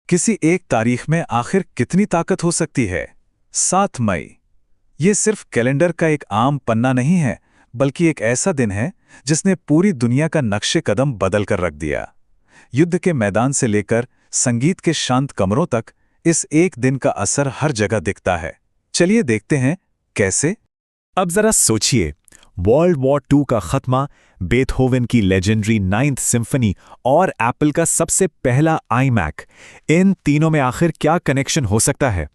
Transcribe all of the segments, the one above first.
किसी एक तारीख में आखिर कितनी ताकत हो सकती है? 7 मई। ये सिर्फ कैलेंडर का एक आम पन्ना नहीं है, बल्कि एक ऐसा दिन है जिसने पूरी दुनिया का नक्शे कदम बदल कर रख दिया। युद्ध के मैदान से लेकर संगीत के शांत कमरों तक इस एक दिन का असर हर जगह दिखता है। चलिए देखते हैं कैसे। अब जरा सोचिए, वर्ल्ड वॉर 2 का खत्मा, बेथोवन की लेजेंडरी 9th सिम्फनी और एप्पल का सबसे पहला iMac, इन तीनों में आखिर क्या कनेक्शन हो सकता है?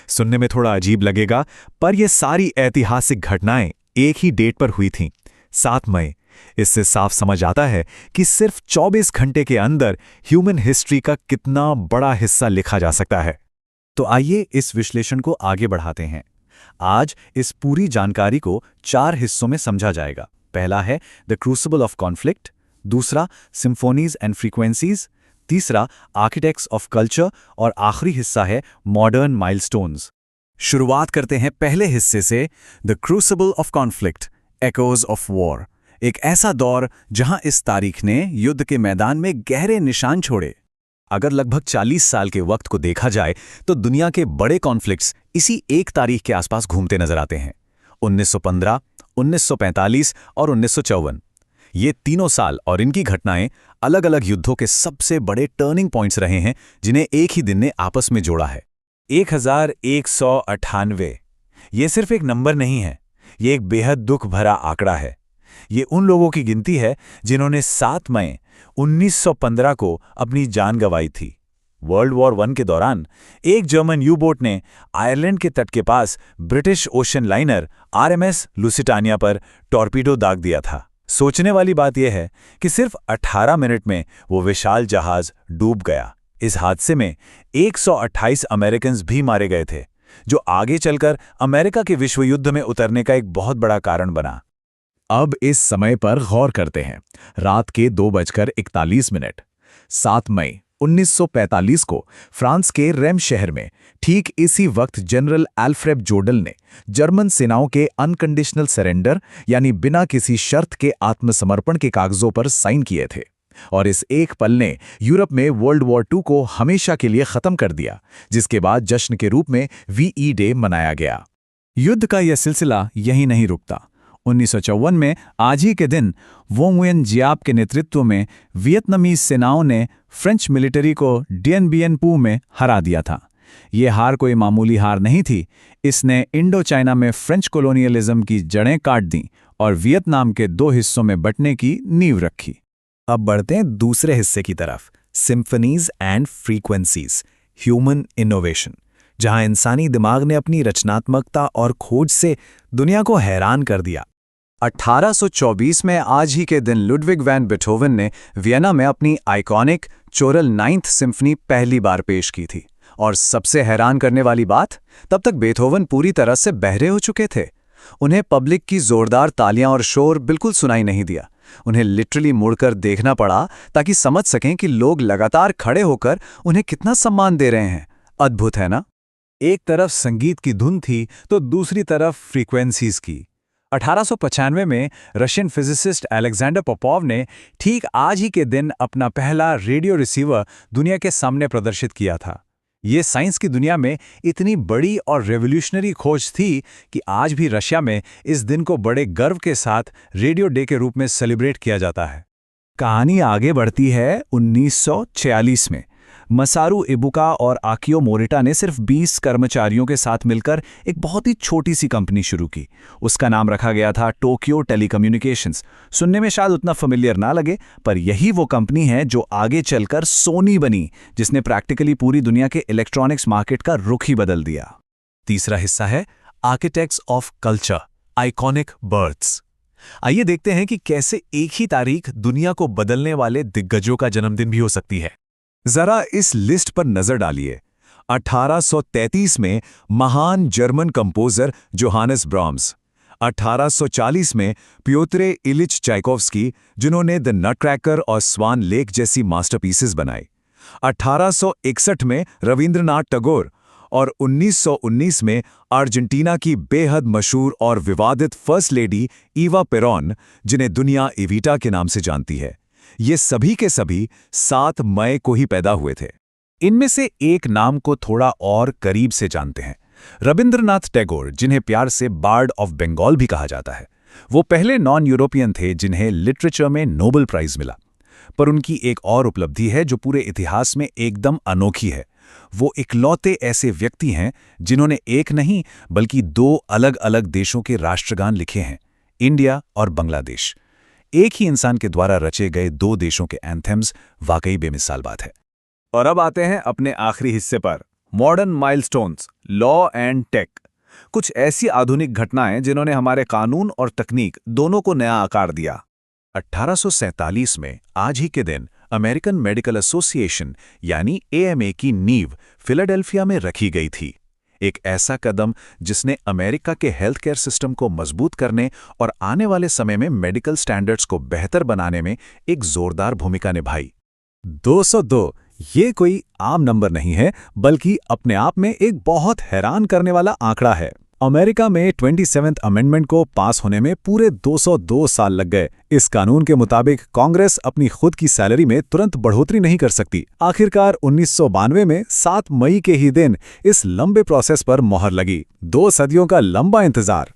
सुनने में थोड़ा अजीब लगेगा, पर ये सारी ऐतिहासिक घटनाएं एक ही डेट पर हुई थीं, 7 मई। इससे साफ समझ आता है कि सिर्फ 24 घंटे के अंदर ह्यूमन हिस्ट्री का कितना बड़ा हिस्सा लिखा जा सकता है। तो आइए इस विश्लेषण को आगे बढ़ाते हैं। आज इस पूरी जानकारी को 4 हिस्सों में समझा जाएगा। पहला है द क्रूसिबल ऑफ कॉन्फ्लिक्ट, दूसरा सिम्फोनीज एंड फ्रीक्वेंसीज, तीसरा आर्किटेक्ट्स ऑफ कल्चर और आखिरी हिस्सा है मॉडर्न माइलस्टोन्स। शुरुआत करते हैं पहले हिस्से से, the crucible of conflict, echoes of war. एक ऐसा दौर जहां इस तारीख ने युद्ध के मैदान में गहरे निशान छोड़े। अगर लगभग 40 साल के वक्त को देखा जाए तो दुनिया के बड़े कॉन्फ्लिक्ट्स इसी एक तारीख के आसपास घूमते नजर आते हैं। 1915, 1945 और 1954। ये तीनों साल और इनकी घटनाएं अलग अलग युद्धों के सबसे बड़े टर्निंग पॉइंट्स रहे हैं, जिन्हें एक ही दिन ने आपस में जोड़ा है। 1198। ये सिर्फ एक नंबर नहीं है, ये एक बेहद दुख भरा आंकड़ा है। ये उन लोगों की गिनती है जिन्होंने 7 मई 1915 को अपनी जान गंवाई थी। वर्ल्ड वॉर 1 के दौरान एक जर्मन यू बोट ने आयरलैंड के तट के पास British ocean liner RMS Lusitania पर टॉर्पीडो दाग दिया था। सोचने वाली बात यह है कि सिर्फ 18 मिनट में वो विशाल जहाज डूब गया। इस हादसे में 128 अमेरिकन्स भी मारे गए थे, जो आगे चलकर अमेरिका के विश्व युद्ध में उतरने का एक बहुत बड़ा कारण बना। अब इस समय पर गौर करते हैं। रात के 2:41। 7 मई 1945 को फ्रांस के रेम शहर में ठीक इसी वक्त जनरल अल्फ्रेड जोडल ने जर्मन सेनाओं के अनकंडीशनल सरेंडर यानी बिना किसी शर्त के आत्मसमर्पण के कागजों पर साइन किए थे। और इस एक पल ने यूरोप में वर्ल्ड वॉर 2 को हमेशा के लिए खत्म कर दिया, जिसके बाद जश्न के रूप में VE डे मनाया गया। युद्ध का यह सिलसिला यहीं नहीं रुकता। 1954 में आज ही के दिन वो nguyen giap के नेतृत्व में वियतनामीज सेनाओं ने फ्रेंच मिलिट्री को Dien Bien Phu में हरा दिया था। ये हार कोई मामूली हार नहीं थी, इसने इंडो चाइना में फ्रेंच कोलोनियलिज्म की जड़ें काट दीं और वियतनाम के 2 हिस्सों में बंटने की नींव रखी। अब बढ़ते हैं दूसरे हिस्से की तरफ, symphonies and frequencies, human innovation, जहां इंसानी दिमाग ने अपनी रचनात्मकता और खोज से दुनिया को हैरान कर दिया। 1824 में आज ही के दिन लुडविग वैन बेथोवन ने वियना में अपनी आइकॉनिक चोरल 9th सिम्फनी पहली बार पेश की थी। और सबसे हैरान करने वाली बात, तब तक बेथोवन पूरी तरह से बहरे हो चुके थे। उन्हें पब्लिक की जोरदार तालियां और शोर बिल्कुल सुनाई नहीं दिया। उन्हें लिटरली मुड़कर देखना पड़ा ताकि समझ सकें कि लोग लगातार खड़े होकर उन्हें कितना सम्मान दे रहे हैं। अद्भुत है ना? एक तरफ संगीत की धुन थी तो दूसरी तरफ फ्रीक्वेंसीज की। 1895 में रशियन फिजिसिस्ट अलेक्जेंडर पोपोव ने ठीक आज ही के दिन अपना पहला रेडियो रिसीवर दुनिया के सामने प्रदर्शित किया था। ये साइंस की दुनिया में इतनी बड़ी और रेवोल्यूशनरी खोज थी कि आज भी रशिया में इस दिन को बड़े गर्व के साथ रेडियो डे के रूप में सेलिब्रेट किया जाता है। कहानी आगे बढ़ती है 1946 में। मसारू इबुका और आकियो मोरिटा ने सिर्फ 20 कर्मचारियों के साथ मिलकर एक बहुत ही छोटी सी कंपनी शुरू की। उसका नाम रखा गया था टोक्यो टेलीकम्युनिकेशंस। सुनने में शायद उतना फेमिलियर ना लगे, पर यही वो कंपनी है जो आगे चलकर सोनी बनी, जिसने प्रैक्टिकली पूरी दुनिया के इलेक्ट्रॉनिक्स मार्केट का रुख ही बदल दिया। तीसरा हिस्सा है architects of culture, iconic births. आइए देखते हैं कि कैसे एक ही तारीख दुनिया को बदलने वाले दिग्गजों का जन्मदिन भी हो सकती है। जरा इस लिस्ट पर नजर डालिए। 1833 में महान जर्मन कंपोजर जोहानस ब्राह्म्स। 1840 में प्योत्रे इलिच चाइकोव्स्की, जिन्होंने द नटक्रैकर और स्वान लेक जैसी मास्टरपीसेस बनाई। 1861 में रविंद्रनाथ टैगोर और 1919 में अर्जेंटीना की बेहद मशहूर और विवादित फर्स्ट लेडी ईवा पेरॉन, जिन्हें दुनिया इविटा के नाम से जानती है। ये सभी के सभी 7 मई को ही पैदा हुए थे। इनमें से एक नाम को थोड़ा और करीब से जानते हैं, रविंद्रनाथ टैगोर, जिन्हें प्यार से बार्ड ऑफ बंगाल भी कहा जाता है। वो पहले नॉन यूरोपियन थे जिन्हें लिटरेचर में नोबेल प्राइज मिला। पर उनकी एक और उपलब्धि है जो पूरे इतिहास में एकदम अनोखी है। वो इकलौते ऐसे व्यक्ति हैं जिन्होंने एक नहीं बल्कि दो अलग अलग देशों के राष्ट्रगान लिखे हैं, इंडिया और बांग्लादेश। एक ही इंसान के द्वारा रचे गए दो देशों के एंथेम्स वाकई बेमिसाल बात है। और अब आते हैं अपने आखिरी हिस्से पर, modern milestones, law and tech. कुछ ऐसी आधुनिक घटनाएं जिन्होंने हमारे कानून और तकनीक दोनों को नया आकार दिया। 1847 में आज ही के दिन अमेरिकन मेडिकल एसोसिएशन यानी AMA की नींव फिलाडेल्फिया में रखी गई थी। एक ऐसा कदम जिसने अमेरिका के हेल्थ केयर सिस्टम को मजबूत करने और आने वाले समय में मेडिकल स्टैंडर्ड्स को बेहतर बनाने में एक जोरदार भूमिका निभाई। 202 ये कोई आम नंबर नहीं है, बल्कि अपने आप में एक बहुत हैरान करने वाला आंकड़ा है। अमेरिका में 27th अमेंडमेंट को पास होने में पूरे 202 साल लग गए। इस कानून के मुताबिक कांग्रेस अपनी खुद की सैलरी में तुरंत बढ़ोतरी नहीं कर सकती। आखिरकार 1992 में 7 मई के ही दिन इस लंबे प्रोसेस पर मोहर लगी। 2 सदियों का लंबा इंतजार।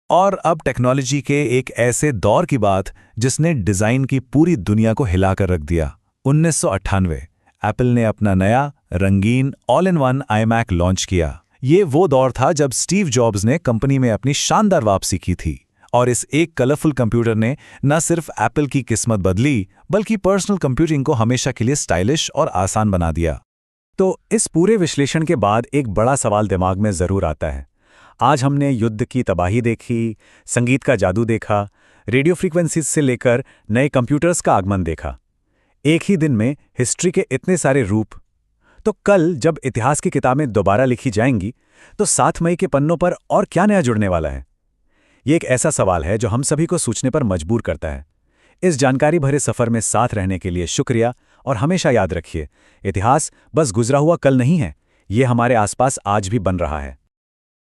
और अब टेक्नोलॉजी के एक ऐसे दौर की बात जिसने डिजाइन की पूरी दुनिया को हिलाकर रख दिया। 1998 एप्पल ने अपना नया रंगीन all in one iMac launch किया। ये वो दौर था जब स्टीव जॉब्स ने कंपनी में अपनी शानदार वापसी की थी, और इस एक कलरफुल कंप्यूटर ने न सिर्फ एप्पल की किस्मत बदली बल्कि पर्सनल कंप्यूटिंग को हमेशा के लिए स्टाइलिश और आसान बना दिया। तो इस पूरे विश्लेषण के बाद एक बड़ा सवाल दिमाग में जरूर आता है। आज हमने युद्ध की तबाही देखी, संगीत का जादू देखा, रेडियो फ्रीक्वेंसीज से लेकर नए कंप्यूटर्स का आगमन देखा। एक ही दिन में हिस्ट्री के इतने सारे रूप। तो कल जब इतिहास की किताबें दोबारा लिखी जाएंगी तो 7 मई के पन्नों पर और क्या नया जुड़ने वाला है? ये एक ऐसा सवाल है जो हम सभी को सोचने पर मजबूर करता है। इस जानकारी भरे सफर में साथ रहने के लिए शुक्रिया, और हमेशा याद रखिए, इतिहास बस गुजरा हुआ कल नहीं है, ये हमारे आसपास आज भी बन रहा है।